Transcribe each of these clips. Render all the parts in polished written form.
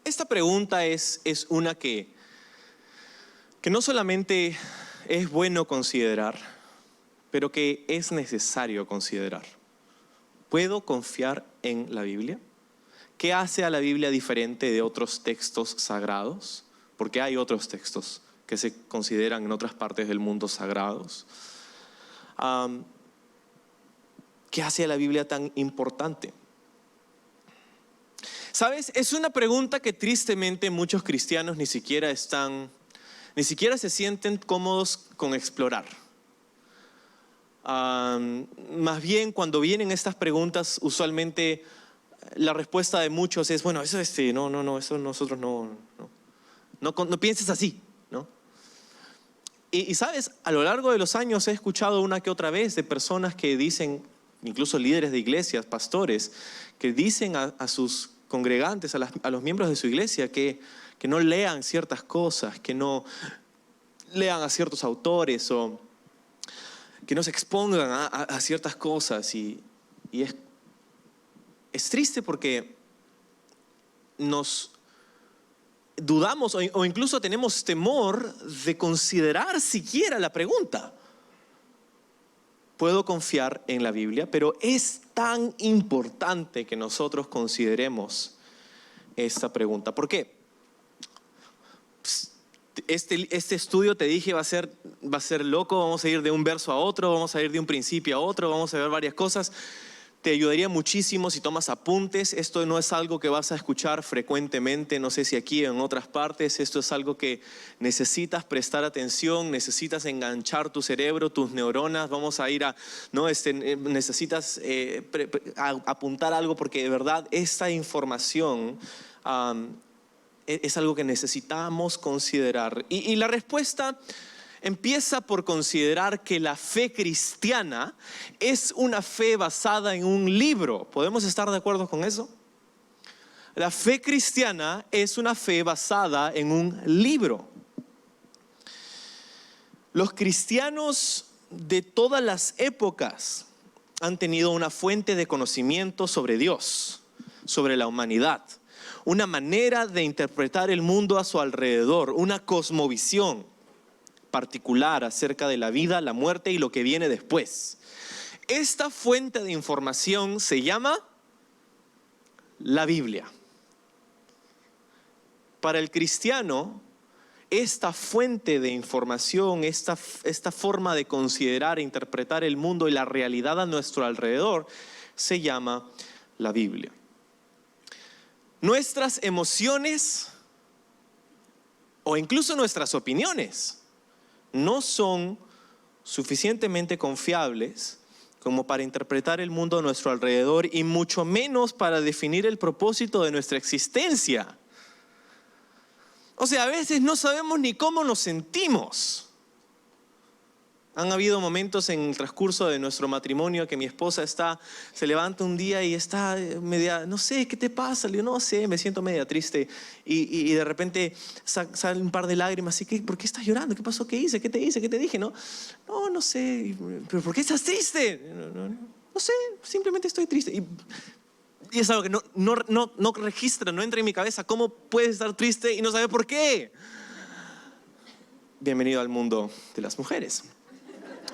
Esta pregunta es una que no solamente es bueno considerar, pero que es necesario considerar. ¿Puedo confiar en la Biblia? ¿Qué hace a la Biblia diferente de otros textos sagrados? Porque hay otros textos que se consideran en otras partes del mundo sagrados. ¿Qué hace a la Biblia tan importante? ¿Sabes? Es una pregunta que tristemente muchos cristianos ni siquiera se sienten cómodos con explorar. Más bien, cuando vienen estas preguntas, usualmente la respuesta de muchos es, bueno, eso eso nosotros no pienses así, ¿no? Y sabes, a lo largo de los años he escuchado una que otra vez de personas que dicen, incluso líderes de iglesias, pastores, que dicen a sus congregantes, a los miembros de su iglesia, que no lean ciertas cosas, que no lean a ciertos autores o que no se expongan a ciertas cosas. Y es triste porque nos dudamos o incluso tenemos temor de considerar siquiera la pregunta. Puedo confiar en la Biblia, pero es tan importante que nosotros consideremos esta pregunta. ¿Por qué? Este estudio, te dije, va a ser loco. Vamos a ir de un verso a otro, vamos a ir de un principio a otro, vamos a ver varias cosas. Te ayudaría muchísimo si tomas apuntes. Esto no es algo que vas a escuchar frecuentemente, no sé si aquí o en otras partes. Esto es algo que necesitas prestar atención, necesitas enganchar tu cerebro, tus neuronas. Vamos a ir necesitas apuntar algo, porque de verdad esta información es algo que necesitamos considerar. Y la respuesta empieza por considerar que la fe cristiana es una fe basada en un libro. ¿Podemos estar de acuerdo con eso? La fe cristiana es una fe basada en un libro. Los cristianos de todas las épocas han tenido una fuente de conocimiento sobre Dios, sobre la humanidad, una manera de interpretar el mundo a su alrededor, una cosmovisión particular acerca de la vida, la muerte y lo que viene después. Esta fuente de información se llama la Biblia. Para el cristiano, esta fuente de información, esta forma de considerar e interpretar el mundo y la realidad a nuestro alrededor, se llama la Biblia. Nuestras emociones o incluso nuestras opiniones no son suficientemente confiables como para interpretar el mundo a nuestro alrededor, y mucho menos para definir el propósito de nuestra existencia. O sea, a veces no sabemos ni cómo nos sentimos. Han habido momentos en el transcurso de nuestro matrimonio que mi esposa se levanta un día y está media, no sé, ¿qué te pasa? Le digo, no sé, me siento media triste. Y de repente sale un par de lágrimas. ¿Por qué estás llorando? ¿Qué pasó? ¿Qué hice? ¿Qué te hice? ¿Qué te dije? No sé. ¿Pero por qué estás triste? No sé, simplemente estoy triste. Y es algo que no registra, no entra en mi cabeza. ¿Cómo puedes estar triste y no saber por qué? Bienvenido al mundo de las mujeres.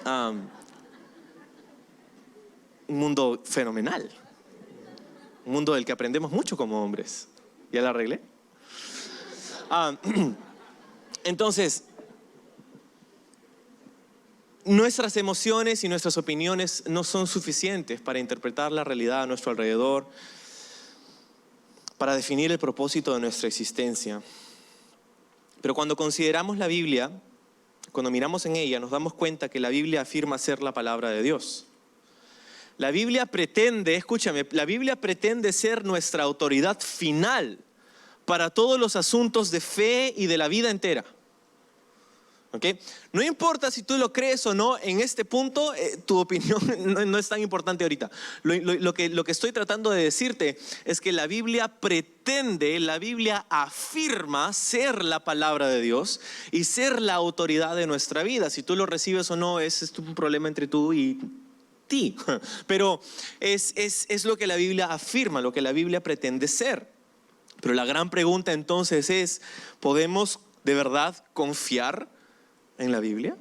Un mundo fenomenal, un mundo del que aprendemos mucho como hombres. ¿Ya la arreglé? Entonces, nuestras emociones y nuestras opiniones no son suficientes para interpretar la realidad a nuestro alrededor, para definir el propósito de nuestra existencia. Pero cuando consideramos la Biblia, cuando miramos en ella, nos damos cuenta que la Biblia afirma ser la palabra de Dios. La Biblia pretende, escúchame, la Biblia pretende ser nuestra autoridad final para todos los asuntos de fe y de la vida entera. ¿Okay? No importa si tú lo crees o no, en este punto tu opinión no es tan importante ahorita. Lo que estoy tratando de decirte es que la Biblia afirma ser la palabra de Dios y ser la autoridad de nuestra vida. Si tú lo recibes o no, es un problema entre tú y ti. Pero es lo que la Biblia afirma, lo que la Biblia pretende ser. Pero la gran pregunta entonces es, ¿podemos de verdad confiar en la Biblia?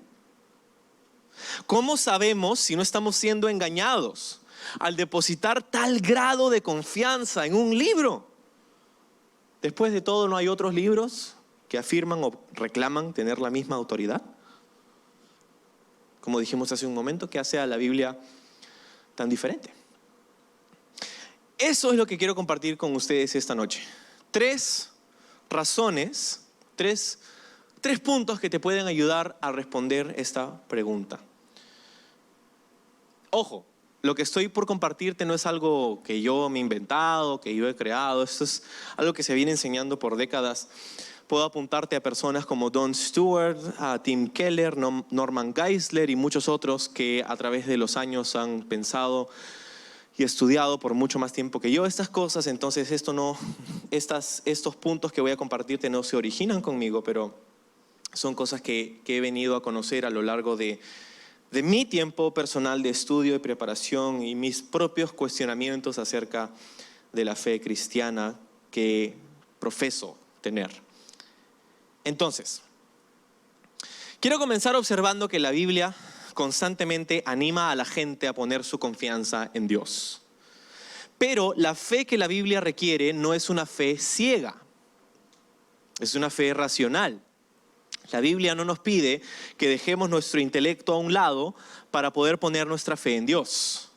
¿Cómo sabemos si no estamos siendo engañados al depositar tal grado de confianza en un libro? Después de todo, ¿no hay otros libros que afirman o reclaman tener la misma autoridad? Como dijimos hace un momento, ¿qué hace a la Biblia tan diferente? Eso es lo que quiero compartir con ustedes esta noche. 3 razones, tres puntos que te pueden ayudar a responder esta pregunta. Ojo, lo que estoy por compartirte no es algo que yo me he inventado, que yo he creado. Esto es algo que se viene enseñando por décadas. Puedo apuntarte a personas como Don Stewart, a Tim Keller, Norman Geisler y muchos otros que a través de los años han pensado y estudiado por mucho más tiempo que yo estas cosas. Entonces estos puntos que voy a compartirte no se originan conmigo, pero son cosas que he venido a conocer a lo largo de mi tiempo personal de estudio y preparación y mis propios cuestionamientos acerca de la fe cristiana que profeso tener. Entonces, quiero comenzar observando que la Biblia constantemente anima a la gente a poner su confianza en Dios. Pero la fe que la Biblia requiere no es una fe ciega, es una fe racional. La Biblia no nos pide que dejemos nuestro intelecto a un lado para poder poner nuestra fe en Dios.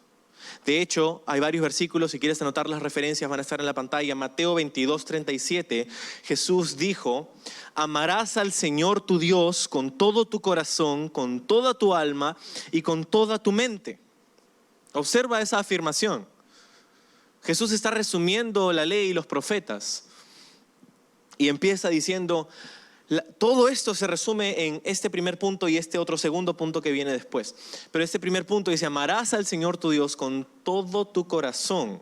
De hecho, hay varios versículos, si quieres anotar las referencias van a estar en la pantalla. Mateo 22:37, Jesús dijo: amarás al Señor tu Dios con todo tu corazón, con toda tu alma y con toda tu mente. Observa esa afirmación. Jesús está resumiendo la ley y los profetas y empieza diciendo: todo esto se resume en este primer punto y este otro segundo punto que viene después. Pero este primer punto dice: amarás al Señor tu Dios con todo tu corazón.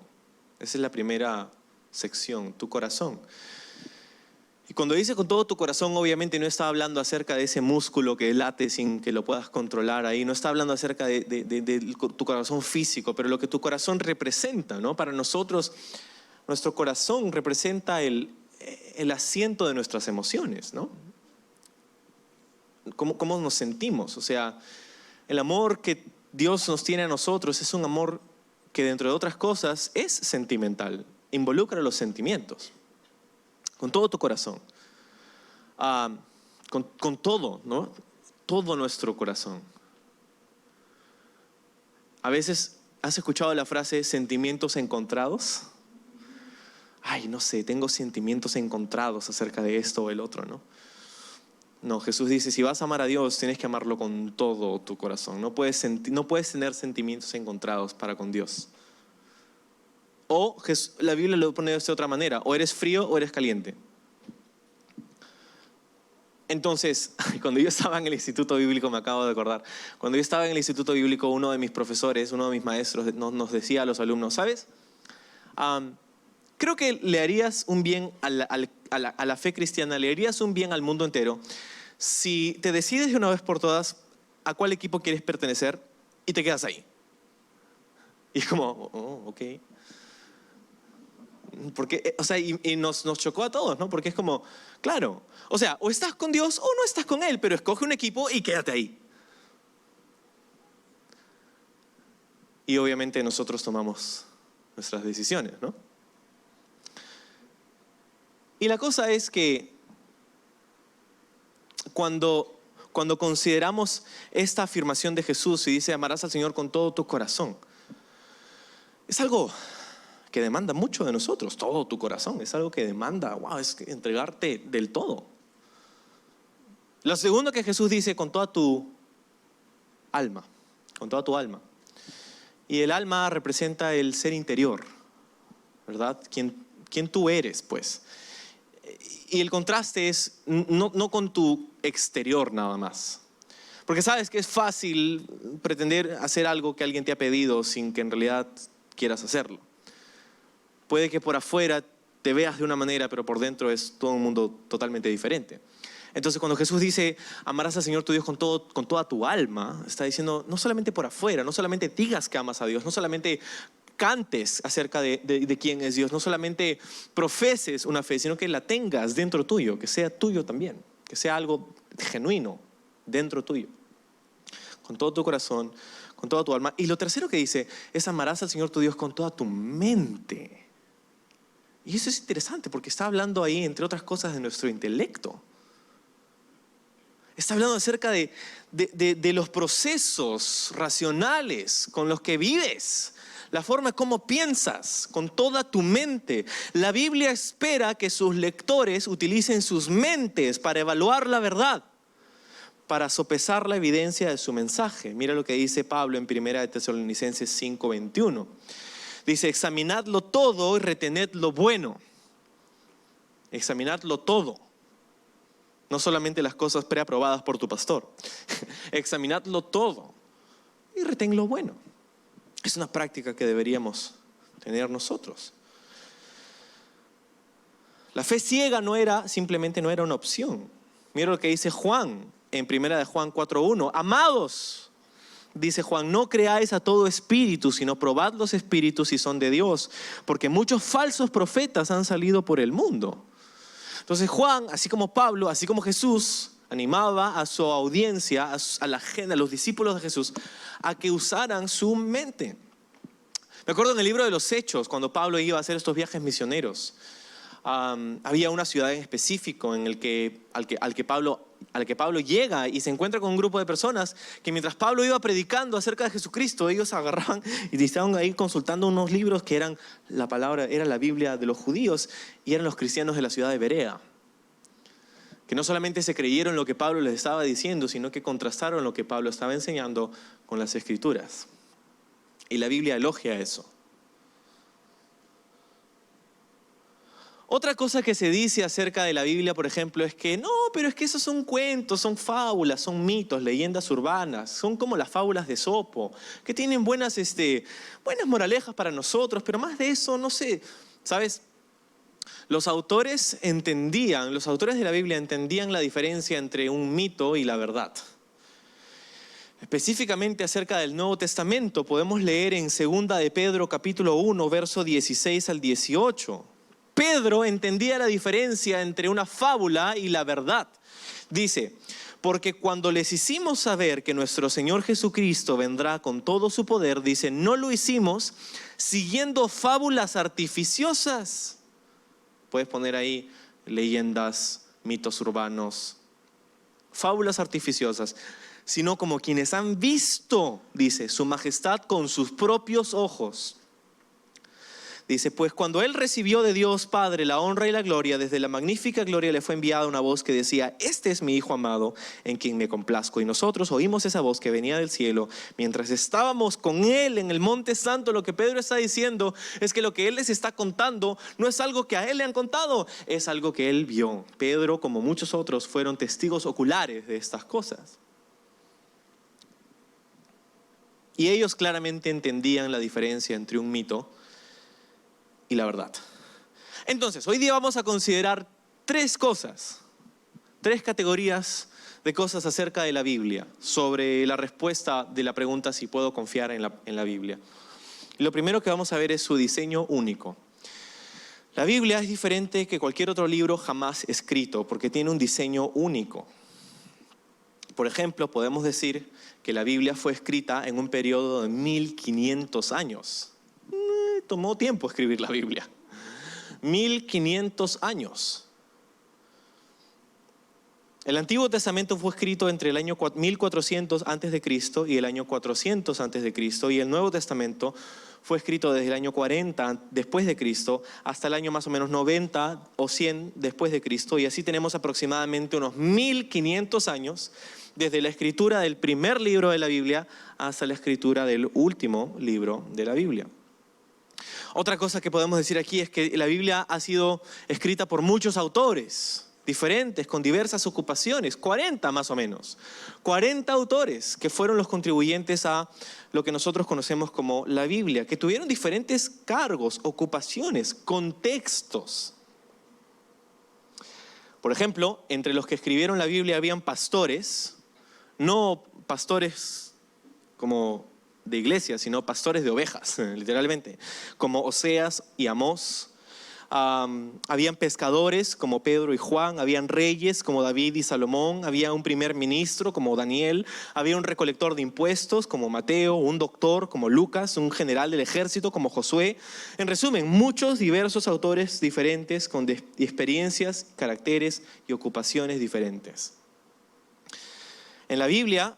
Esa es la primera sección, tu corazón. Y cuando dice con todo tu corazón, obviamente no está hablando acerca de ese músculo que late sin que lo puedas controlar ahí. No está hablando acerca de tu corazón físico, pero lo que tu corazón representa, ¿no? Para nosotros, nuestro corazón representa el asiento de nuestras emociones, ¿no? ¿Cómo nos sentimos? O sea, el amor que Dios nos tiene a nosotros es un amor que, dentro de otras cosas, es sentimental, involucra los sentimientos. Con todo tu corazón, con todo, ¿no? Todo nuestro corazón. A veces, ¿has escuchado la frase sentimientos encontrados? Ay, no sé, tengo sentimientos encontrados acerca de esto o el otro, ¿no? No, Jesús dice, si vas a amar a Dios, tienes que amarlo con todo tu corazón. No puedes tener sentimientos encontrados para con Dios. O la Biblia lo pone de otra manera: o eres frío o eres caliente. Entonces, cuando yo estaba en el Instituto Bíblico, me acabo de acordar, cuando yo estaba en el Instituto Bíblico, uno de mis profesores, uno de mis maestros nos decía a los alumnos: ¿sabes? Creo que le harías un bien a la fe cristiana, le harías un bien al mundo entero si te decides de una vez por todas a cuál equipo quieres pertenecer y te quedas ahí. Y es como, ok. Porque, o sea, y nos chocó a todos, ¿no? Porque es como, claro, o sea, o estás con Dios o no estás con Él, pero escoge un equipo y quédate ahí. Y obviamente nosotros tomamos nuestras decisiones, ¿no? Y la cosa es que cuando consideramos esta afirmación de Jesús y dice: amarás al Señor con todo tu corazón, es algo que demanda mucho de nosotros. Todo tu corazón es algo que demanda, es entregarte del todo. Lo segundo que Jesús dice: con toda tu alma, con toda tu alma. Y el alma representa el ser interior, ¿verdad? ¿Quién tú eres, pues? Y el contraste es no con tu exterior nada más. Porque sabes que es fácil pretender hacer algo que alguien te ha pedido sin que en realidad quieras hacerlo. Puede que por afuera te veas de una manera, pero por dentro es todo un mundo totalmente diferente. Entonces, cuando Jesús dice: amarás al Señor tu Dios con toda tu alma, está diciendo no solamente por afuera, no solamente digas que amas a Dios, no solamente cantes acerca de quién es Dios, no solamente profeses una fe, sino que la tengas dentro tuyo, que sea tuyo también, que sea algo genuino dentro tuyo, con todo tu corazón, con toda tu alma. Y lo tercero que dice es amarás al Señor tu Dios con toda tu mente. Y eso es interesante porque está hablando ahí, entre otras cosas, de nuestro intelecto. Está hablando acerca de los procesos racionales con los que vives, la forma como piensas, con toda tu mente. La Biblia espera que sus lectores utilicen sus mentes para evaluar la verdad, para sopesar la evidencia de su mensaje. Mira lo que dice Pablo en 1 Tesalonicenses 5:21. Dice, examinadlo todo y retened lo bueno. Examinadlo todo. No solamente las cosas preaprobadas por tu pastor. Examinadlo todo y retén lo bueno. Es una práctica que deberíamos tener nosotros. La fe ciega simplemente no era una opción. Mira lo que dice Juan en 1 Juan 4:1. Amados, dice Juan, no creáis a todo espíritu, sino probad los espíritus si son de Dios, porque muchos falsos profetas han salido por el mundo. Entonces Juan, así como Pablo, así como Jesús, animaba a su audiencia, a la gente, a los discípulos de Jesús, a que usaran su mente. Me acuerdo en el libro de los Hechos, cuando Pablo iba a hacer estos viajes misioneros, había una ciudad en específico al que Pablo llega y se encuentra con un grupo de personas que mientras Pablo iba predicando acerca de Jesucristo, ellos agarraban y estaban ahí consultando unos libros que eran era la Biblia de los judíos y eran los cristianos de la ciudad de Berea, que no solamente se creyeron lo que Pablo les estaba diciendo, sino que contrastaron lo que Pablo estaba enseñando con las Escrituras. Y la Biblia elogia eso. Otra cosa que se dice acerca de la Biblia, por ejemplo, es que no, pero es que esos son cuentos, son fábulas, son mitos, leyendas urbanas, son como las fábulas de Esopo, que tienen buenas moralejas para nosotros, pero más de eso, no sé, ¿sabes? Los autores de la Biblia entendían la diferencia entre un mito y la verdad. Específicamente acerca del Nuevo Testamento, podemos leer en 2 de Pedro capítulo 1, verso 16 al 18. Pedro entendía la diferencia entre una fábula y la verdad. Dice, porque cuando les hicimos saber que nuestro Señor Jesucristo vendrá con todo su poder, dice, no lo hicimos siguiendo fábulas artificiosas. Puedes poner ahí leyendas, mitos urbanos, fábulas artificiosas, sino como quienes han visto, dice, su majestad con sus propios ojos. Dice, pues cuando él recibió de Dios Padre la honra y la gloria, desde la magnífica gloria le fue enviada una voz que decía, este es mi Hijo amado, en quien me complazco. Y nosotros oímos esa voz que venía del cielo. Mientras estábamos con él en el monte santo, lo que Pedro está diciendo es que lo que él les está contando no es algo que a él le han contado, es algo que él vio. Pedro, como muchos otros, fueron testigos oculares de estas cosas. Y ellos claramente entendían la diferencia entre un mito y la verdad. Entonces, hoy día vamos a considerar tres categorías de cosas acerca de la Biblia, sobre la respuesta de la pregunta si puedo confiar en la Biblia. Lo primero que vamos a ver es su diseño único. La Biblia es diferente que cualquier otro libro jamás escrito porque tiene un diseño único. Por ejemplo, podemos decir que la Biblia fue escrita en un periodo de 1500 años. Tomó tiempo escribir la Biblia. 1500 años. El Antiguo Testamento fue escrito entre el año 1400 antes de Cristo y el año 400 antes de Cristo, y el Nuevo Testamento fue escrito desde el año 40 después de Cristo hasta el año más o menos 90 o 100 después de Cristo, y así tenemos aproximadamente unos 1500 años desde la escritura del primer libro de la Biblia hasta la escritura del último libro de la Biblia. Otra cosa que podemos decir aquí es que la Biblia ha sido escrita por muchos autores diferentes, con diversas ocupaciones, 40 más o menos. 40 autores que fueron los contribuyentes a lo que nosotros conocemos como la Biblia, que tuvieron diferentes cargos, ocupaciones, contextos. Por ejemplo, entre los que escribieron la Biblia habían pastores, no pastores como de iglesias, sino pastores de ovejas, literalmente, como Oseas y Amós. Habían pescadores como Pedro y Juan, habían reyes como David y Salomón, había un primer ministro como Daniel, había un recolector de impuestos como Mateo, un doctor como Lucas, un general del ejército como Josué. En resumen, muchos diversos autores diferentes con experiencias, caracteres y ocupaciones diferentes. En la Biblia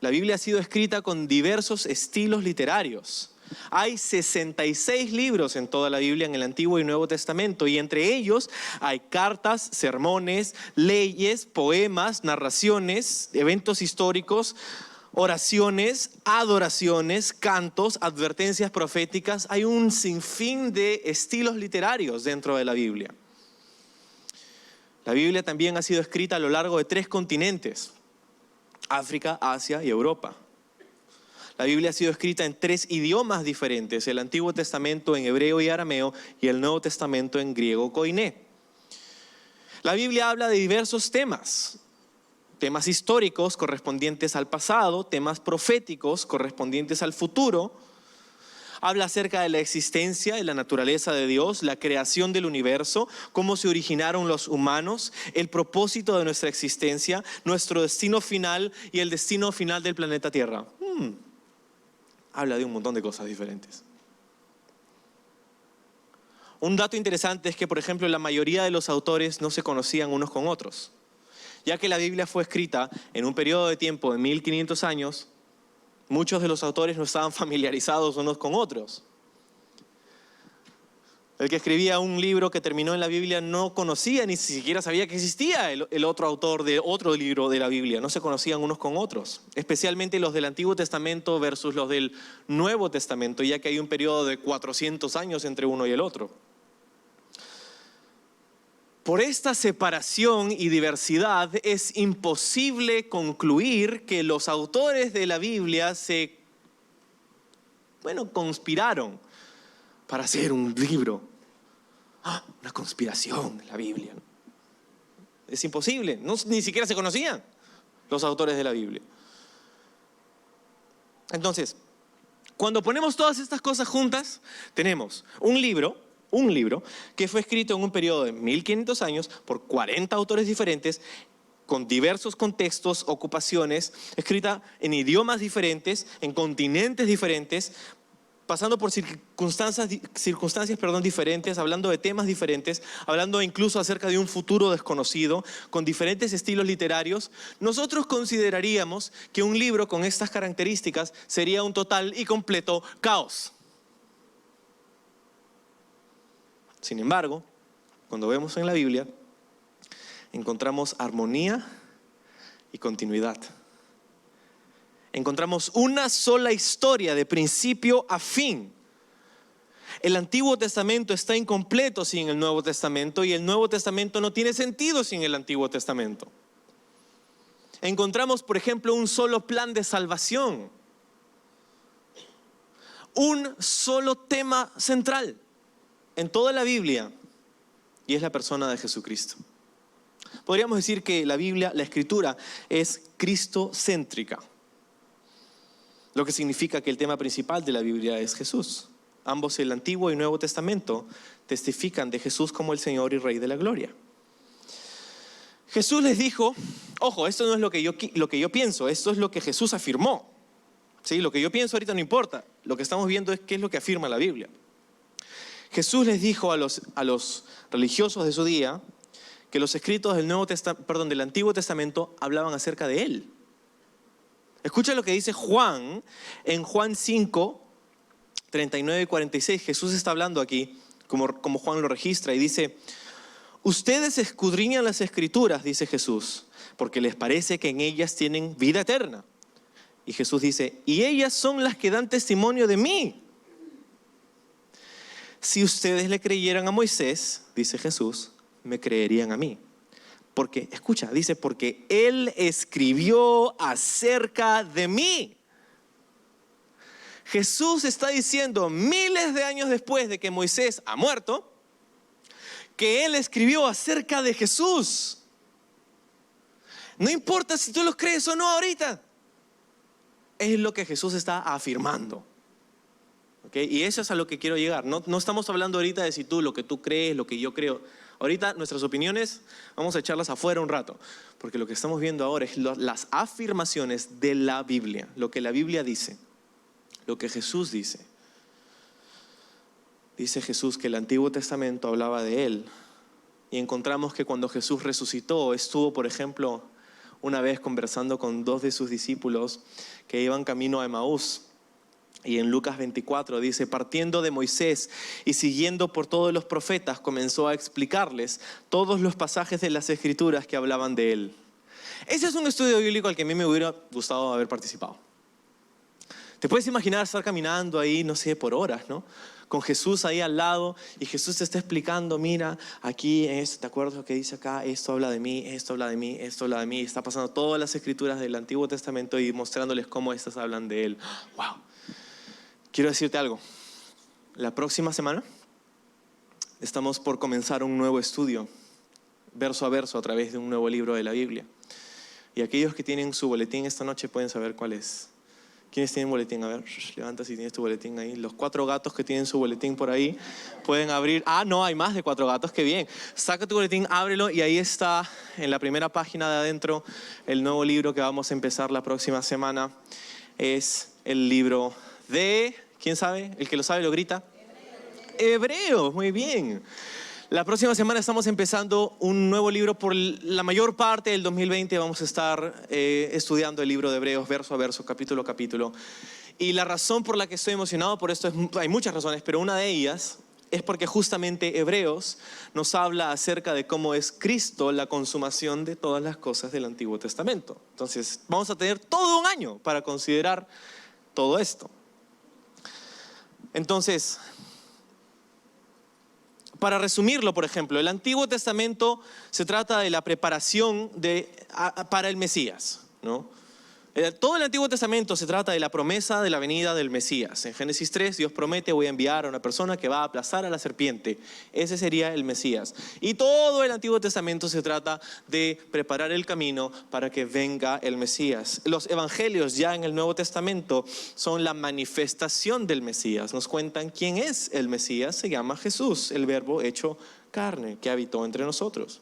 ha sido escrita con diversos estilos literarios. Hay 66 libros en toda la Biblia, en el Antiguo y Nuevo Testamento, y entre ellos hay cartas, sermones, leyes, poemas, narraciones, eventos históricos, oraciones, adoraciones, cantos, advertencias proféticas. Hay un sinfín de estilos literarios dentro de la Biblia. La Biblia también ha sido escrita a lo largo de 3 continentes: África, Asia y Europa. La Biblia ha sido escrita en 3 idiomas diferentes: el Antiguo Testamento en hebreo y arameo y el Nuevo Testamento en griego koiné. La Biblia habla de diversos temas históricos correspondientes al pasado, temas proféticos correspondientes al futuro. Habla acerca de la existencia y la naturaleza de Dios, la creación del universo, cómo se originaron los humanos, el propósito de nuestra existencia, nuestro destino final y el destino final del planeta Tierra. Habla de un montón de cosas diferentes. Un dato interesante es que, por ejemplo, la mayoría de los autores no se conocían unos con otros, ya que la Biblia fue escrita en un periodo de tiempo de 1500 años. Muchos de los autores no estaban familiarizados unos con otros. El que escribía un libro que terminó en la Biblia no conocía, ni siquiera sabía que existía el otro autor de otro libro de la Biblia. No se conocían unos con otros, especialmente los del Antiguo Testamento versus los del Nuevo Testamento, ya que hay un periodo de 400 años entre uno y el otro. Por esta separación y diversidad es imposible concluir que los autores de la Biblia conspiraron para hacer un libro. Una conspiración de la Biblia. Es imposible, ni siquiera se conocían los autores de la Biblia. Entonces, cuando ponemos todas estas cosas juntas, tenemos un libro que fue escrito en un periodo de 1500 años por 40 autores diferentes, con diversos contextos, ocupaciones, escrita en idiomas diferentes, en continentes diferentes, pasando por circunstancias diferentes, hablando de temas diferentes, hablando incluso acerca de un futuro desconocido, con diferentes estilos literarios. Nosotros consideraríamos que un libro con estas características sería un total y completo caos. Sin embargo, cuando vemos en la Biblia, encontramos armonía y continuidad. Encontramos una sola historia de principio a fin. El Antiguo Testamento está incompleto sin el Nuevo Testamento, y el Nuevo Testamento no tiene sentido sin el Antiguo Testamento. Encontramos, por ejemplo, un solo plan de salvación, un solo tema central en toda la Biblia, y es la persona de Jesucristo. Podríamos decir que la Biblia, la Escritura, es cristocéntrica, lo que significa que el tema principal de la Biblia es Jesús. Ambos, el Antiguo y Nuevo Testamento, testifican de Jesús como el Señor y Rey de la gloria. Jesús les dijo, ojo, esto no es lo que yo pienso, esto es lo que Jesús afirmó. ¿Sí? Lo que yo pienso ahorita no importa, lo que estamos viendo es qué es lo que afirma la Biblia. Jesús les dijo a los religiosos de su día que los escritos del Antiguo Testamento hablaban acerca de Él. Escucha lo que dice Juan en Juan 5, 39 y 46. Jesús está hablando aquí, como Juan lo registra, y dice: ustedes escudriñan las Escrituras, dice Jesús, porque les parece que en ellas tienen vida eterna. Y Jesús dice: y ellas son las que dan testimonio de mí. Si ustedes le creyeran a Moisés, dice Jesús, me creerían a mí. Porque, escucha, dice, porque él escribió acerca de mí. Jesús está diciendo miles de años después de que Moisés ha muerto, que él escribió acerca de Jesús. No importa si tú los crees o no ahorita. es lo que Jesús está afirmando. ¿Okay? Y eso es a lo que quiero llegar. No estamos hablando ahorita de si tú, lo que tú crees, lo que yo creo. Ahorita nuestras opiniones vamos a echarlas afuera un rato, porque lo que estamos viendo ahora es las afirmaciones de la Biblia, lo que la Biblia dice, lo que Jesús dice. Dice Jesús que el Antiguo Testamento hablaba de Él, y encontramos que cuando Jesús resucitó, estuvo, por ejemplo, una vez conversando con 2 de sus discípulos que iban camino a Emaús. Y en Lucas 24 dice, partiendo de Moisés y siguiendo por todos los profetas, comenzó a explicarles todos los pasajes de las Escrituras que hablaban de Él. Ese es un estudio bíblico al que a mí me hubiera gustado haber participado. Te puedes imaginar estar caminando ahí, no sé, por horas, ¿no? Con Jesús ahí al lado, y Jesús te está explicando, mira, aquí, ¿te acuerdas lo que dice acá? Esto habla de mí, esto habla de mí, esto habla de mí. Está pasando todas las Escrituras del Antiguo Testamento y mostrándoles cómo estas hablan de Él. ¡Wow! Quiero decirte algo. La próxima semana estamos por comenzar un nuevo estudio, verso a verso, a través de un nuevo libro de la Biblia. Y aquellos que tienen su boletín esta noche pueden saber cuál es. ¿Quiénes tienen boletín? A ver, levanta si tienes tu boletín ahí. Los 4 gatos que tienen su boletín por ahí pueden abrir. No, hay más de 4 gatos, qué bien. Saca tu boletín, ábrelo, y ahí está en la primera página de adentro el nuevo libro que vamos a empezar la próxima semana. Es el libro de, ¿quién sabe? El que lo sabe lo grita. Hebreos, muy bien. La próxima semana estamos empezando un nuevo libro. Por la mayor parte del 2020 vamos a estar estudiando el libro de Hebreos verso a verso, capítulo a capítulo. Y la razón por la que estoy emocionado por esto hay muchas razones, pero una de ellas es porque justamente Hebreos nos habla acerca de cómo es Cristo la consumación de todas las cosas del Antiguo Testamento. Entonces vamos a tener todo un año para considerar todo esto. Entonces, para resumirlo, por ejemplo, el Antiguo Testamento se trata de la preparación para el Mesías, ¿no? Todo el Antiguo Testamento se trata de la promesa de la venida del Mesías. En Génesis 3, Dios promete: voy a enviar a una persona que va a aplastar a la serpiente. Ese sería el Mesías. Y todo el Antiguo Testamento se trata de preparar el camino para que venga el Mesías. Los evangelios ya en el Nuevo Testamento son la manifestación del Mesías. Nos cuentan quién es el Mesías. Se llama Jesús, el Verbo hecho carne, que habitó entre nosotros.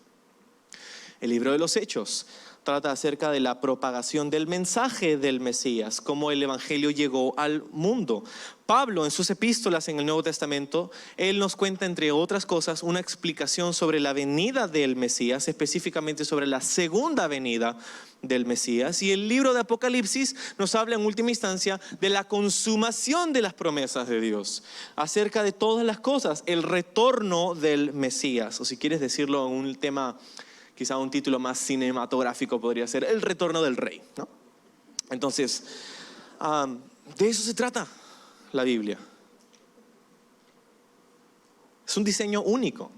El libro de los Hechos trata acerca de la propagación del mensaje del Mesías, cómo el evangelio llegó al mundo. Pablo, en sus epístolas en el Nuevo Testamento, él nos cuenta, entre otras cosas, una explicación sobre la venida del Mesías, específicamente sobre la segunda venida del Mesías. Y el libro de Apocalipsis nos habla en última instancia de la consumación de las promesas de Dios, acerca de todas las cosas, el retorno del Mesías, o si quieres decirlo en un tema, quizá un título más cinematográfico podría ser el retorno del rey, ¿no? Entonces, de eso se trata la Biblia. Es un diseño único.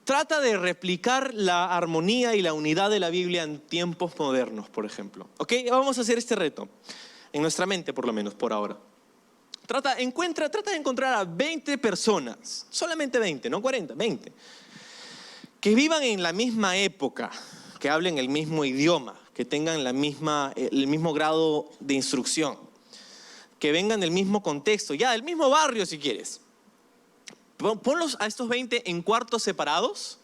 Trata de replicar la armonía y la unidad de la Biblia en tiempos modernos, por ejemplo. ¿Ok? Vamos a hacer este reto, en nuestra mente por lo menos, por ahora. Trata de encontrar a 20 personas, solamente 20, no 40, 20. Que vivan en la misma época, que hablen el mismo idioma, que tengan el mismo grado de instrucción, que vengan del mismo contexto, ya del mismo barrio si quieres. Ponlos a estos 20 en cuartos separados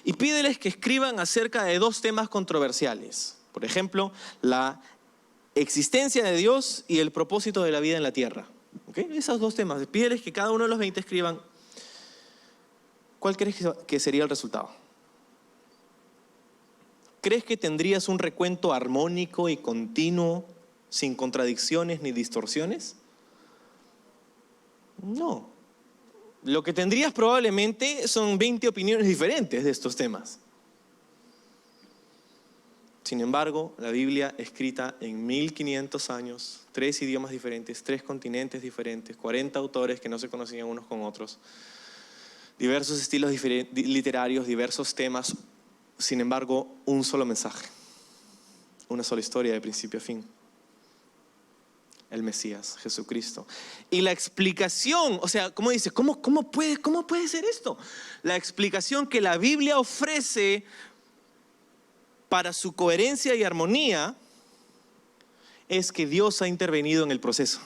y pídeles que escriban acerca de 2 temas controversiales. Por ejemplo, la existencia de Dios y el propósito de la vida en la tierra. ¿Okay? Esos 2 temas. Pídeles que cada uno de los 20 escriban. ¿Cuál crees que sería el resultado? ¿Crees que tendrías un recuento armónico y continuo, sin contradicciones ni distorsiones? No. Lo que tendrías probablemente son 20 opiniones diferentes de estos temas. Sin embargo, la Biblia, escrita en 1500 años, 3 idiomas diferentes, 3 continentes diferentes, 40 autores que no se conocían unos con otros, diversos estilos literarios, diversos temas, sin embargo, un solo mensaje, una sola historia de principio a fin. El Mesías, Jesucristo. Y la explicación, o sea, ¿cómo dice? ¿Cómo puede ser esto? La explicación que la Biblia ofrece para su coherencia y armonía es que Dios ha intervenido en el proceso.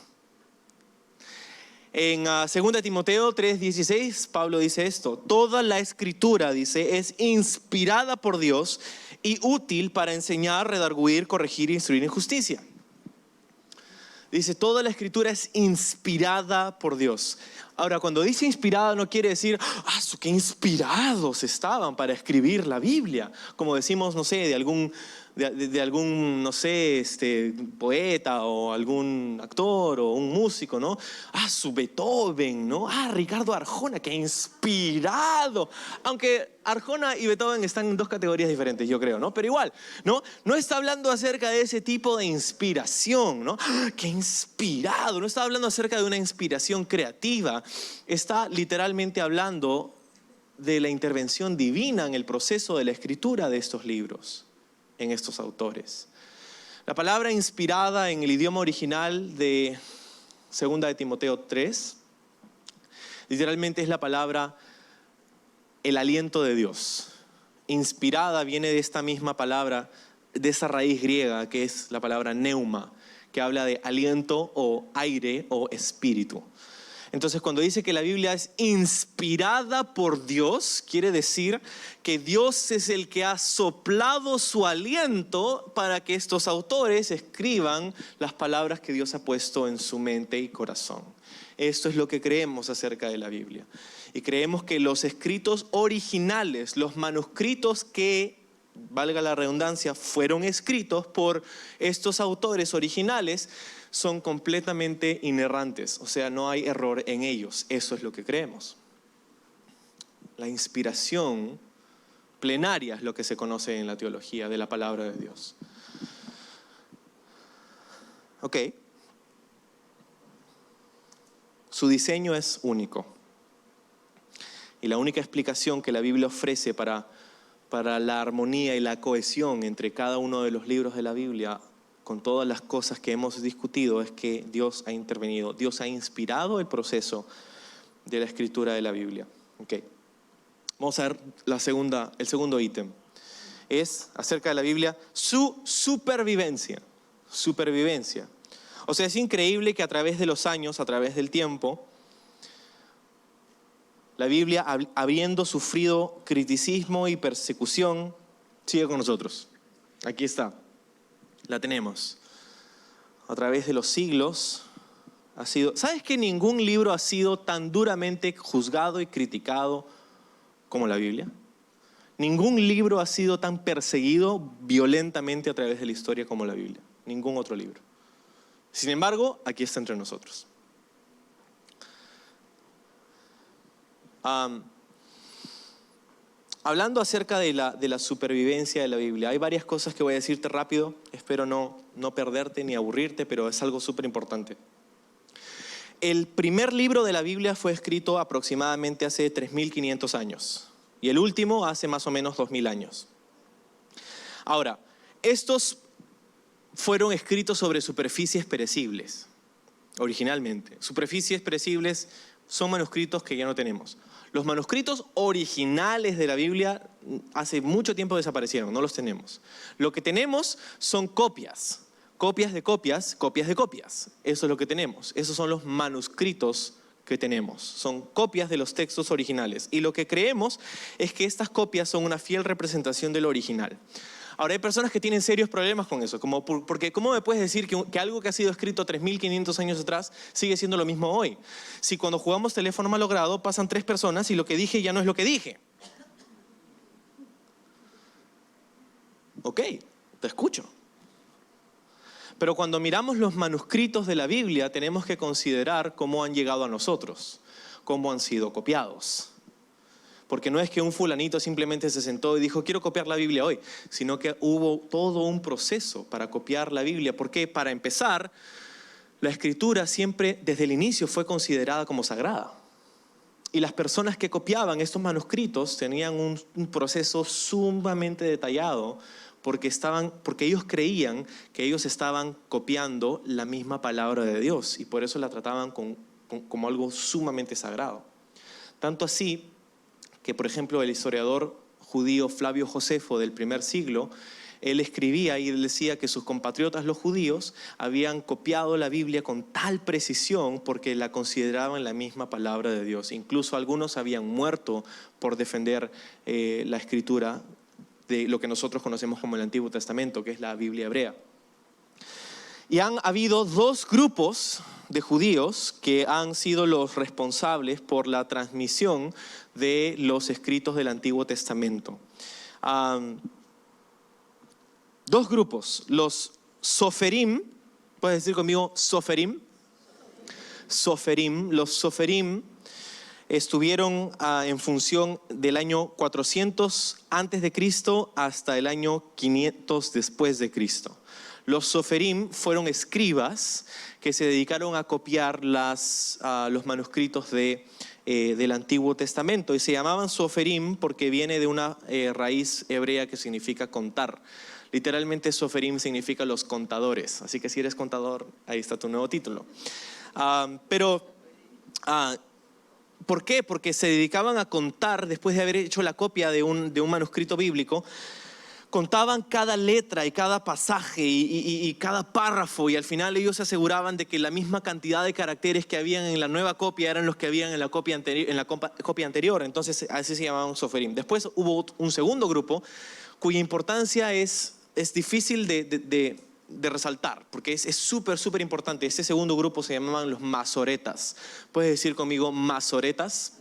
En 2 Timoteo 3:16, Pablo dice esto: toda la escritura, dice, es inspirada por Dios y útil para enseñar, redarguir, corregir e instruir en justicia. Dice, toda la escritura es inspirada por Dios. Ahora, cuando dice inspirada no quiere decir, qué inspirados estaban para escribir la Biblia. Como decimos, no sé, de algún, no sé, poeta o algún actor o un músico, ¿no? Su Beethoven, ¿no? Ricardo Arjona, qué inspirado. Aunque Arjona y Beethoven están en dos categorías diferentes, yo creo, ¿no? Pero igual, no está hablando acerca de ese tipo de inspiración, ¿no? ¡Qué inspirado! No está hablando acerca de una inspiración creativa. Está literalmente hablando de la intervención divina en el proceso de la escritura de estos libros, en estos autores. La palabra inspirada en el idioma original de 2 Timoteo 3, literalmente es la palabra el aliento de Dios. Inspirada viene de esta misma palabra, de esa raíz griega que es la palabra neuma, que habla de aliento o aire o espíritu. Entonces, cuando dice que la Biblia es inspirada por Dios, quiere decir que Dios es el que ha soplado su aliento para que estos autores escriban las palabras que Dios ha puesto en su mente y corazón. Esto es lo que creemos acerca de la Biblia. Y creemos que los escritos originales, los manuscritos que, valga la redundancia, fueron escritos por estos autores originales, son completamente inerrantes, o sea, no hay error en ellos. Eso es lo que creemos. La inspiración plenaria es lo que se conoce en la teología de la palabra de Dios. Ok. Su diseño es único. Y la única explicación que la Biblia ofrece para la armonía y la cohesión entre cada uno de los libros de la Biblia, con todas las cosas que hemos discutido, es que Dios ha intervenido. Dios ha inspirado el proceso de la escritura de la Biblia. Okay. Vamos a ver el segundo ítem. Es acerca de la Biblia, su supervivencia. Supervivencia. O sea, es increíble que a través de los años, a través del tiempo, la Biblia, habiendo sufrido criticismo y persecución, sigue con nosotros. Aquí está. La tenemos. A través de los siglos ha sido... ¿Sabes que ningún libro ha sido tan duramente juzgado y criticado como la Biblia? Ningún libro ha sido tan perseguido violentamente a través de la historia como la Biblia. Ningún otro libro. Sin embargo, aquí está entre nosotros. Hablando acerca de la supervivencia de la Biblia, hay varias cosas que voy a decirte rápido. Espero no perderte ni aburrirte, pero es algo súper importante. El primer libro de la Biblia fue escrito aproximadamente hace 3.500 años. Y el último hace más o menos 2.000 años. Ahora, estos fueron escritos sobre superficies perecibles, originalmente. Superficies perecibles son manuscritos que ya no tenemos. Los manuscritos originales de la Biblia hace mucho tiempo desaparecieron, no los tenemos. Lo que tenemos son copias, copias de copias, copias de copias. Eso es lo que tenemos. Esos son los manuscritos que tenemos. Son copias de los textos originales. Y lo que creemos es que estas copias son una fiel representación del original. Ahora, hay personas que tienen serios problemas con eso, porque ¿cómo me puedes decir que algo que ha sido escrito 3.500 años atrás sigue siendo lo mismo hoy? Si cuando jugamos teléfono malogrado pasan 3 personas y lo que dije ya no es lo que dije. Ok, te escucho. Pero cuando miramos los manuscritos de la Biblia, tenemos que considerar cómo han llegado a nosotros, cómo han sido copiados. Porque no es que un fulanito simplemente se sentó y dijo, quiero copiar la Biblia hoy, sino que hubo todo un proceso para copiar la Biblia. Porque para empezar, la Escritura siempre desde el inicio fue considerada como sagrada. Y las personas que copiaban estos manuscritos tenían un proceso sumamente detallado porque ellos creían que ellos estaban copiando la misma palabra de Dios y por eso la trataban como algo sumamente sagrado. Tanto así que, por ejemplo, el historiador judío Flavio Josefo del primer siglo él escribía y él decía que sus compatriotas los judíos habían copiado la Biblia con tal precisión porque la consideraban la misma palabra de Dios. Incluso algunos habían muerto por defender la escritura de lo que nosotros conocemos como el Antiguo Testamento, que es la Biblia hebrea. Y han habido dos grupos de judíos que han sido los responsables por la transmisión de los escritos del Antiguo Testamento. Dos grupos, los soferim, puedes decir conmigo soferim. Los soferim estuvieron en función del año 400 antes de Cristo hasta el año 500 después de Cristo. Los soferim fueron escribas que se dedicaron a copiar los manuscritos del Antiguo Testamento, y se llamaban soferim porque viene de una raíz hebrea que significa contar. Literalmente soferim significa los contadores, así que si eres contador, ahí está tu nuevo título. ¿Por qué? Porque se dedicaban a contar, después de haber hecho la copia de un manuscrito bíblico, contaban cada letra y cada pasaje y cada párrafo, y al final ellos se aseguraban de que la misma cantidad de caracteres que habían en la nueva copia eran los que habían en la copia anterior. Entonces así se llamaban soferim. Después hubo un segundo grupo cuya importancia es difícil de resaltar, porque es súper importante. Este segundo grupo se llamaban los masoretas. ¿Puedes decir conmigo masoretas?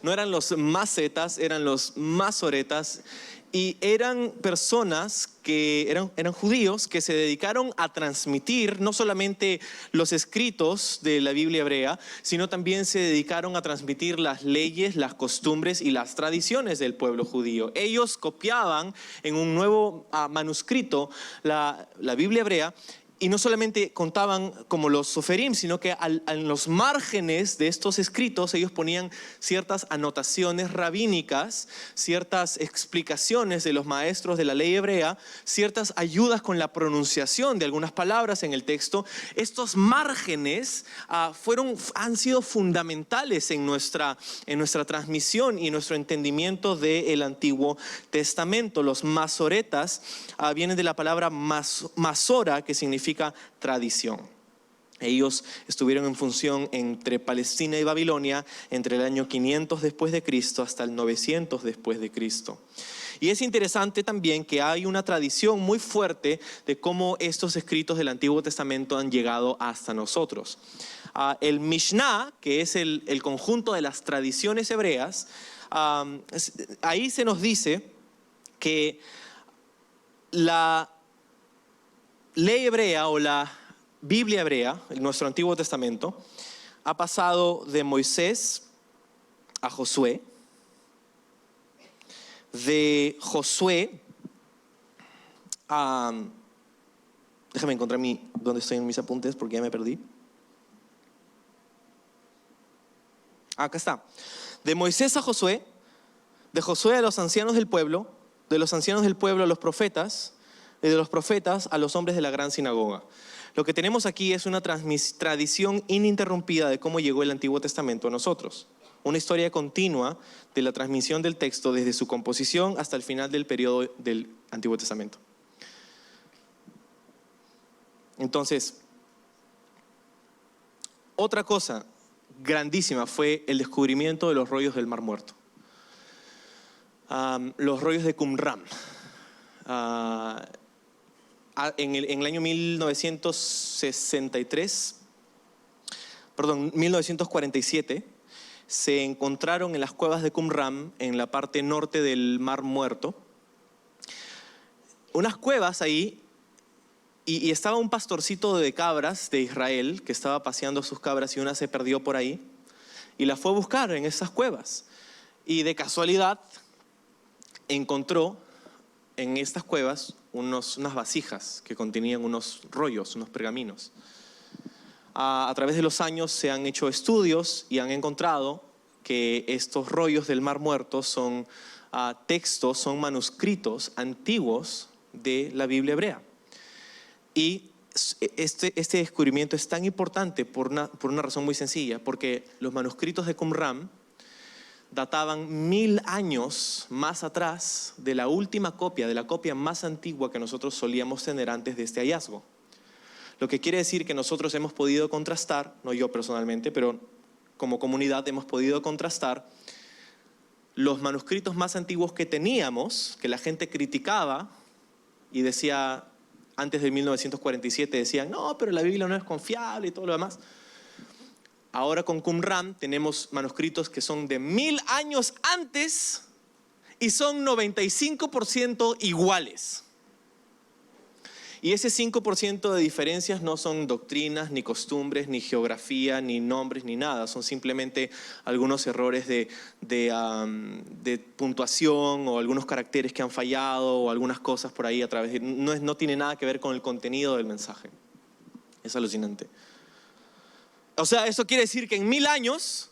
No eran los macetas, eran los masoretas. Y eran personas que eran judíos que se dedicaron a transmitir no solamente los escritos de la Biblia hebrea, sino también se dedicaron a transmitir las leyes, las costumbres y las tradiciones del pueblo judío. Ellos copiaban en un nuevo manuscrito la Biblia hebrea. Y no solamente contaban como los soferim, sino que en los márgenes de estos escritos ellos ponían ciertas anotaciones rabínicas, ciertas explicaciones de los maestros de la ley hebrea, ciertas ayudas con la pronunciación de algunas palabras en el texto. Estos márgenes han sido fundamentales en nuestra transmisión y nuestro entendimiento del Antiguo Testamento. Los masoretas vienen de la palabra masora, que significa tradición. Ellos estuvieron en función entre Palestina y Babilonia entre el año 500 después de Cristo hasta el 900 después de Cristo. Y es interesante también que hay una tradición muy fuerte de cómo estos escritos del Antiguo Testamento han llegado hasta nosotros. El Mishnah, que es el conjunto de las tradiciones hebreas, ahí se nos dice que la ley hebrea o la Biblia hebrea, nuestro Antiguo Testamento, ha pasado de Moisés a Josué, de Josué a... Déjame encontrar dónde estoy en mis apuntes porque ya me perdí. Acá está. De Moisés a Josué, de Josué a los ancianos del pueblo, de los ancianos del pueblo a los profetas, y de los profetas a los hombres de la gran sinagoga. Lo que tenemos aquí es una tradición ininterrumpida de cómo llegó el Antiguo Testamento a nosotros. Una historia continua de la transmisión del texto desde su composición hasta el final del periodo del Antiguo Testamento. Entonces, otra cosa grandísima fue el descubrimiento de los rollos del Mar Muerto. Los rollos de Qumran. En el año 1947, se encontraron en las cuevas de Qumran, en la parte norte del Mar Muerto, unas cuevas ahí, y estaba un pastorcito de cabras de Israel que estaba paseando sus cabras, y una se perdió por ahí y la fue a buscar en esas cuevas, y de casualidad encontró en estas cuevas unas vasijas que contenían unos rollos, unos pergaminos. A través de los años se han hecho estudios y han encontrado que estos rollos del Mar Muerto son textos, son manuscritos antiguos de la Biblia hebrea. Y este descubrimiento es tan importante por una razón muy sencilla, porque los manuscritos de Qumran databan 1000 años más atrás de la última copia, de la copia más antigua que nosotros solíamos tener antes de este hallazgo. Lo que quiere decir que nosotros hemos podido contrastar, no yo personalmente, pero como comunidad hemos podido contrastar los manuscritos más antiguos que teníamos, que la gente criticaba y decía, antes de 1947 decían, no, pero la Biblia no es confiable y todo lo demás. Ahora con Qumran tenemos manuscritos que son de 1000 años antes y son 95% iguales. Y ese 5% de diferencias no son doctrinas, ni costumbres, ni geografía, ni nombres, ni nada. Son simplemente algunos errores de puntuación o algunos caracteres que han fallado o algunas cosas por ahí a través de... No tiene nada que ver con el contenido del mensaje. Es alucinante. O sea, eso quiere decir que en 1000 años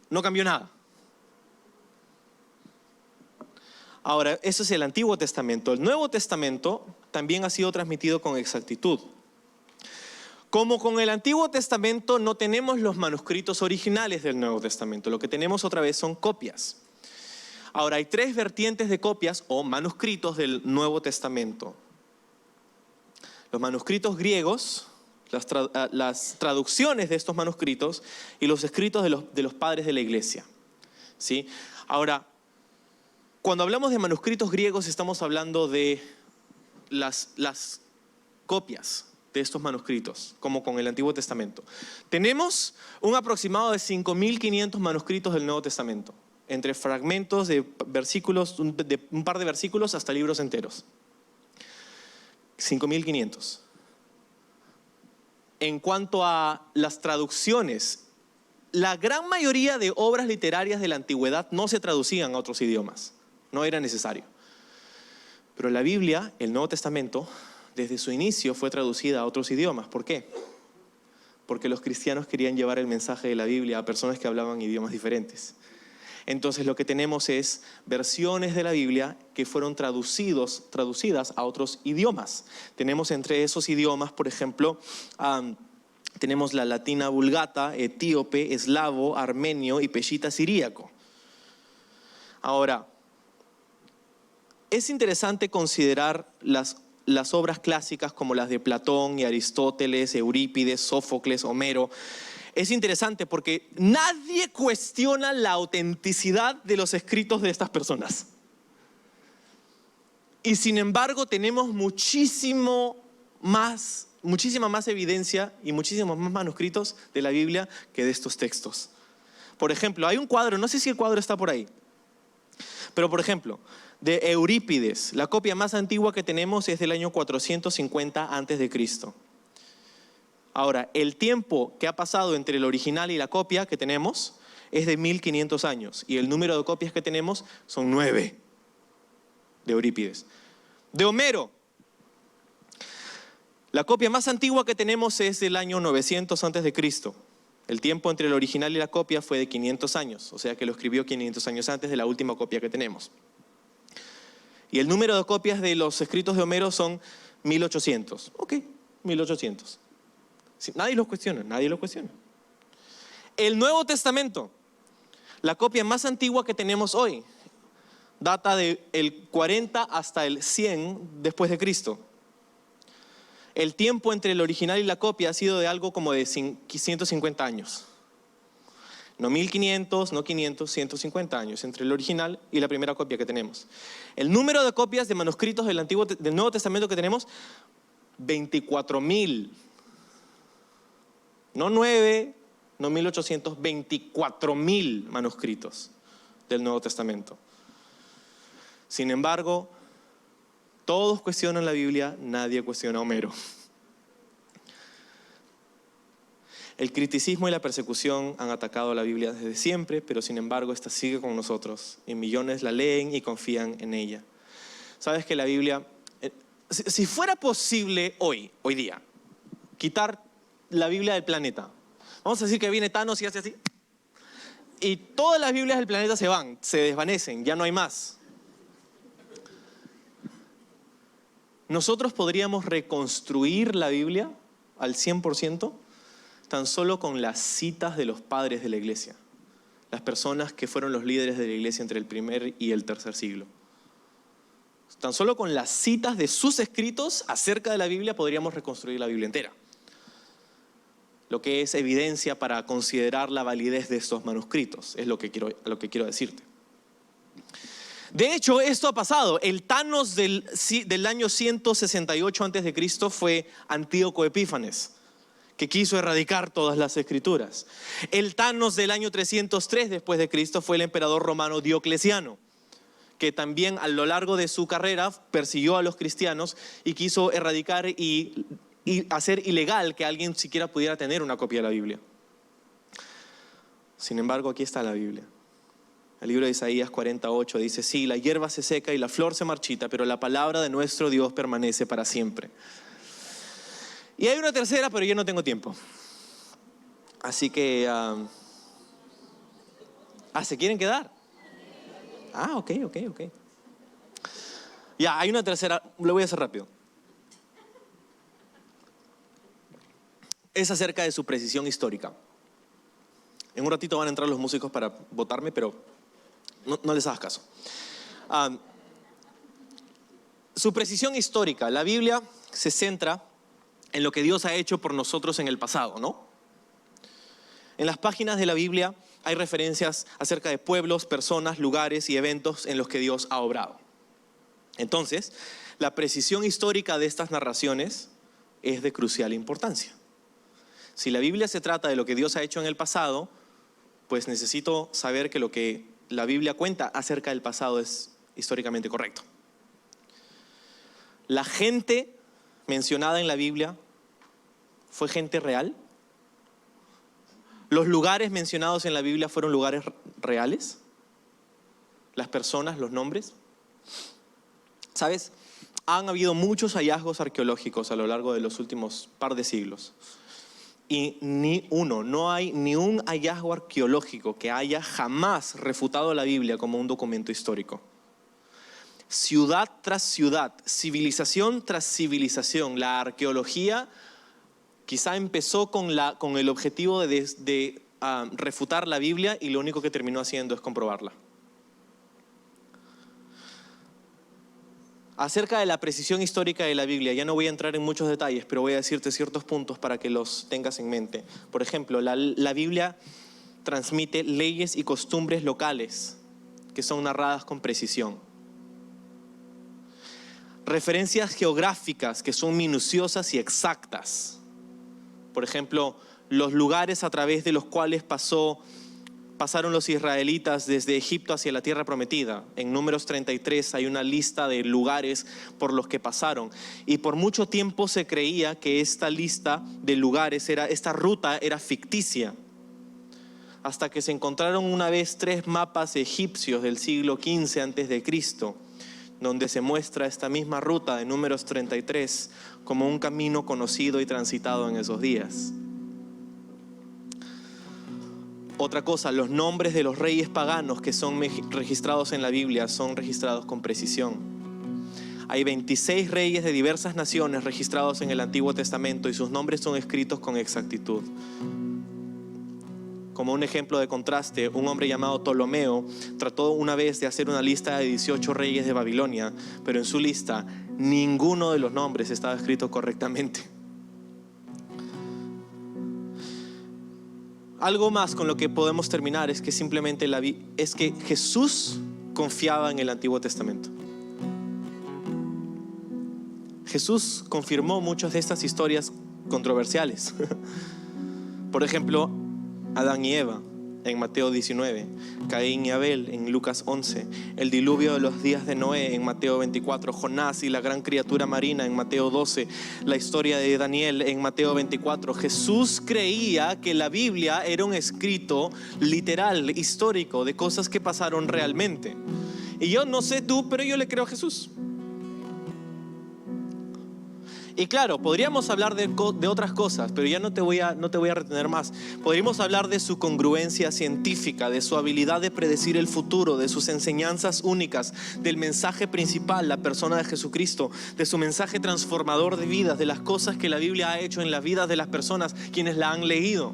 no cambió nada. Ahora, eso es el Antiguo Testamento. El Nuevo Testamento también ha sido transmitido con exactitud. Como con el Antiguo Testamento no tenemos los manuscritos originales del Nuevo Testamento, lo que tenemos otra vez son copias. Ahora, hay 3 vertientes de copias o manuscritos del Nuevo Testamento. Los manuscritos griegos, las traducciones de estos manuscritos y los escritos de los padres de la iglesia. ¿Sí? Ahora, cuando hablamos de manuscritos griegos estamos hablando de las copias de estos manuscritos, como con el Antiguo Testamento. Tenemos un aproximado de 5500 manuscritos del Nuevo Testamento, entre fragmentos de versículos, de un par de versículos hasta libros enteros. 5500. En cuanto a las traducciones, la gran mayoría de obras literarias de la antigüedad no se traducían a otros idiomas. No era necesario. Pero la Biblia, el Nuevo Testamento, desde su inicio fue traducida a otros idiomas. ¿Por qué? Porque los cristianos querían llevar el mensaje de la Biblia a personas que hablaban idiomas diferentes. Entonces lo que tenemos es versiones de la Biblia que fueron traducidas a otros idiomas. Tenemos entre esos idiomas, por ejemplo, tenemos la latina vulgata, etíope, eslavo, armenio y peshita siríaco. Ahora, es interesante considerar las obras clásicas como las de Platón y Aristóteles, Eurípides, Sófocles, Homero. Es interesante porque nadie cuestiona la autenticidad de los escritos de estas personas. Y sin embargo tenemos muchísima más evidencia y muchísimos más manuscritos de la Biblia que de estos textos. Por ejemplo, hay un cuadro, no sé si el cuadro está por ahí, pero por ejemplo, de Eurípides, la copia más antigua que tenemos es del año 450 a.C. Ahora, el tiempo que ha pasado entre el original y la copia que tenemos es de 1500 años y el número de copias que tenemos son 9 de Eurípides. De Homero, la copia más antigua que tenemos es del año 900 a.C. El tiempo entre el original y la copia fue de 500 años, o sea que lo escribió 500 años antes de la última copia que tenemos. Y el número de copias de los escritos de Homero son 1800. Ok, 1800. Sí, nadie los cuestiona. El Nuevo Testamento, la copia más antigua que tenemos hoy, data del 40 hasta el 100 después de Cristo. El tiempo entre el original y la copia ha sido de algo como de 150 años. No 1500, no 500, 150 años entre el original y la primera copia que tenemos. El número de copias de manuscritos del Nuevo Testamento que tenemos, 24,000. No 9, no 1800, 24,000 manuscritos del Nuevo Testamento. Sin embargo, todos cuestionan la Biblia, nadie cuestiona a Homero. El criticismo y la persecución han atacado a la Biblia desde siempre, pero sin embargo esta sigue con nosotros y millones la leen y confían en ella. ¿Sabes que la Biblia, si fuera posible hoy día, quitar la Biblia del planeta? Vamos a decir que viene Thanos y hace así. Y todas las Biblias del planeta se desvanecen, ya no hay más. Nosotros podríamos reconstruir la Biblia al 100%. Tan solo con las citas de los padres de la iglesia. las personas que fueron los líderes de la iglesia entre el primer y el tercer siglo. Tan solo con las citas de sus escritos acerca de la Biblia podríamos reconstruir la Biblia entera. Lo que es evidencia para considerar la validez de estos manuscritos, es lo que quiero decirte. De hecho, esto ha pasado. El Thanos del año 168 a.C. fue Antíoco Epífanes, que quiso erradicar todas las escrituras. El Thanos del año 303 después de Cristo fue el emperador romano Diocleciano, que también a lo largo de su carrera persiguió a los cristianos y quiso erradicar y hacer ilegal que alguien siquiera pudiera tener una copia de la Biblia. Sin embargo, aquí está la Biblia. El libro de Isaías 48 dice: sí, la hierba se seca y la flor se marchita, pero la palabra de nuestro Dios permanece para siempre. Y hay una tercera, pero yo no tengo tiempo. Así que... ¿se quieren quedar? Ok. Ya, hay una tercera, lo voy a hacer rápido. Es acerca de su precisión histórica. En un ratito van a entrar los músicos para votarme, pero no les hagas caso. Su precisión histórica. La Biblia se centra en lo que Dios ha hecho por nosotros en el pasado, ¿no? En las páginas de la Biblia hay referencias acerca de pueblos, personas, lugares y eventos en los que Dios ha obrado. Entonces, la precisión histórica de estas narraciones es de crucial importancia. Si la Biblia se trata de lo que Dios ha hecho en el pasado, pues necesito saber que lo que la Biblia cuenta acerca del pasado es históricamente correcto. La gente mencionada en la Biblia fue gente real. Los lugares mencionados en la Biblia fueron lugares reales. Las personas, los nombres. ¿Sabes? Han habido muchos hallazgos arqueológicos a lo largo de los últimos par de siglos. Y no hay ni un hallazgo arqueológico que haya jamás refutado la Biblia como un documento histórico. Ciudad tras ciudad, civilización tras civilización, la arqueología quizá empezó con el objetivo de refutar la Biblia y lo único que terminó haciendo es comprobarla. Acerca de la precisión histórica de la Biblia, ya no voy a entrar en muchos detalles, pero voy a decirte ciertos puntos para que los tengas en mente. Por ejemplo, la Biblia transmite leyes y costumbres locales que son narradas con precisión. Referencias geográficas que son minuciosas y exactas. Por ejemplo, los lugares a través de los cuales pasaron los israelitas desde Egipto hacia la tierra prometida. En Números 33 hay una lista de lugares por los que pasaron. Y por mucho tiempo se creía que esta lista de lugares, esta ruta era ficticia. Hasta que se encontraron una vez 3 mapas egipcios del siglo XV a.C., donde se muestra esta misma ruta de Números 33 como un camino conocido y transitado en esos días. Otra cosa, los nombres de los reyes paganos que son registrados en la Biblia son registrados con precisión. Hay 26 reyes de diversas naciones registrados en el Antiguo Testamento y sus nombres son escritos con exactitud. Como un ejemplo de contraste, un hombre llamado Ptolomeo trató una vez de hacer una lista de 18 reyes de Babilonia, pero en su lista ninguno de los nombres estaba escrito correctamente. Algo más con lo que podemos terminar es que simplemente es que Jesús confiaba en el Antiguo Testamento. Jesús confirmó muchas de estas historias controversiales. Por ejemplo, Adán y Eva en Mateo 19, Caín y Abel en Lucas 11, el diluvio de los días de Noé en Mateo 24, Jonás y la gran criatura marina en Mateo 12, la historia de Daniel en Mateo 24. Jesús creía que la Biblia era un escrito literal, histórico, de cosas que pasaron realmente. Y yo no sé tú, pero yo le creo a Jesús. Y claro, podríamos hablar de otras cosas, pero ya no te voy a retener más. Podríamos hablar de su congruencia científica, de su habilidad de predecir el futuro, de sus enseñanzas únicas, del mensaje principal, la persona de Jesucristo, de su mensaje transformador de vidas, de las cosas que la Biblia ha hecho en las vidas de las personas quienes la han leído.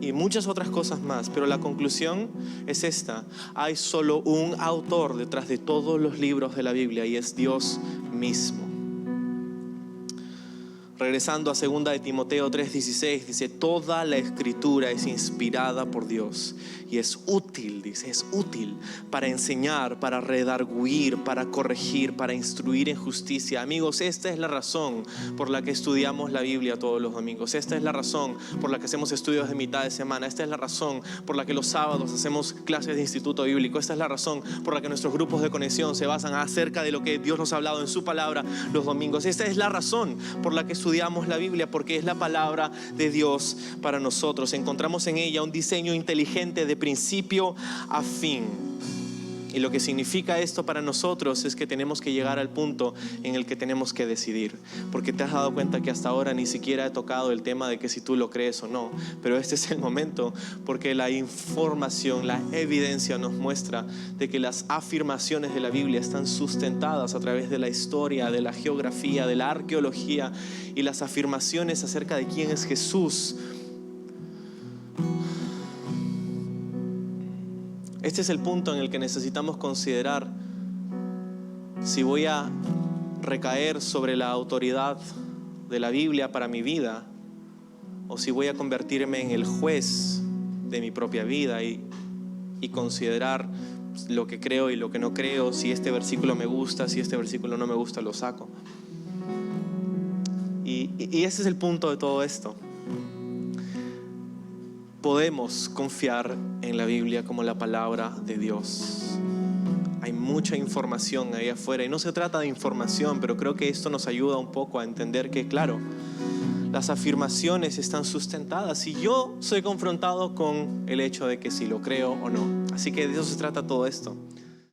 y muchas otras cosas más, pero la conclusión es esta: hay solo un autor detrás de todos los libros de la Biblia, y es Dios mismo. Regresando a 2 de Timoteo 3:16, dice: toda la escritura es inspirada por Dios y es útil, dice, es útil para enseñar, para redarguir, para corregir, para instruir en justicia. Amigos, esta es la razón por la que estudiamos la Biblia todos los domingos. Esta es la razón por la que hacemos estudios de mitad de semana. Esta es la razón por la que los sábados hacemos clases de instituto bíblico. Esta es la razón por la que nuestros grupos de conexión se basan acerca de lo que Dios nos ha hablado en su palabra los domingos. Esta es la razón por la que estudiamos la Biblia, porque es la palabra de Dios para nosotros. Encontramos en ella un diseño inteligente de principio a fin. Y lo que significa esto para nosotros es que tenemos que llegar al punto en el que tenemos que decidir. Porque te has dado cuenta que hasta ahora ni siquiera he tocado el tema de que si tú lo crees o no. Pero este es el momento, porque la información, la evidencia nos muestra de que las afirmaciones de la Biblia están sustentadas a través de la historia, de la geografía, de la arqueología, y las afirmaciones acerca de quién es Jesús. Este es el punto en el que necesitamos considerar si voy a recaer sobre la autoridad de la Biblia para mi vida, o si voy a convertirme en el juez de mi propia vida y considerar lo que creo y lo que no creo, si este versículo me gusta, si este versículo no me gusta, lo saco. Y ese es el punto de todo esto. Podemos confiar en la Biblia como la palabra de Dios. Hay mucha información ahí afuera, y no se trata de información, pero creo que esto nos ayuda un poco a entender que, claro, las afirmaciones están sustentadas, y yo soy confrontado con el hecho de que si lo creo o no. Así que de eso se trata todo esto.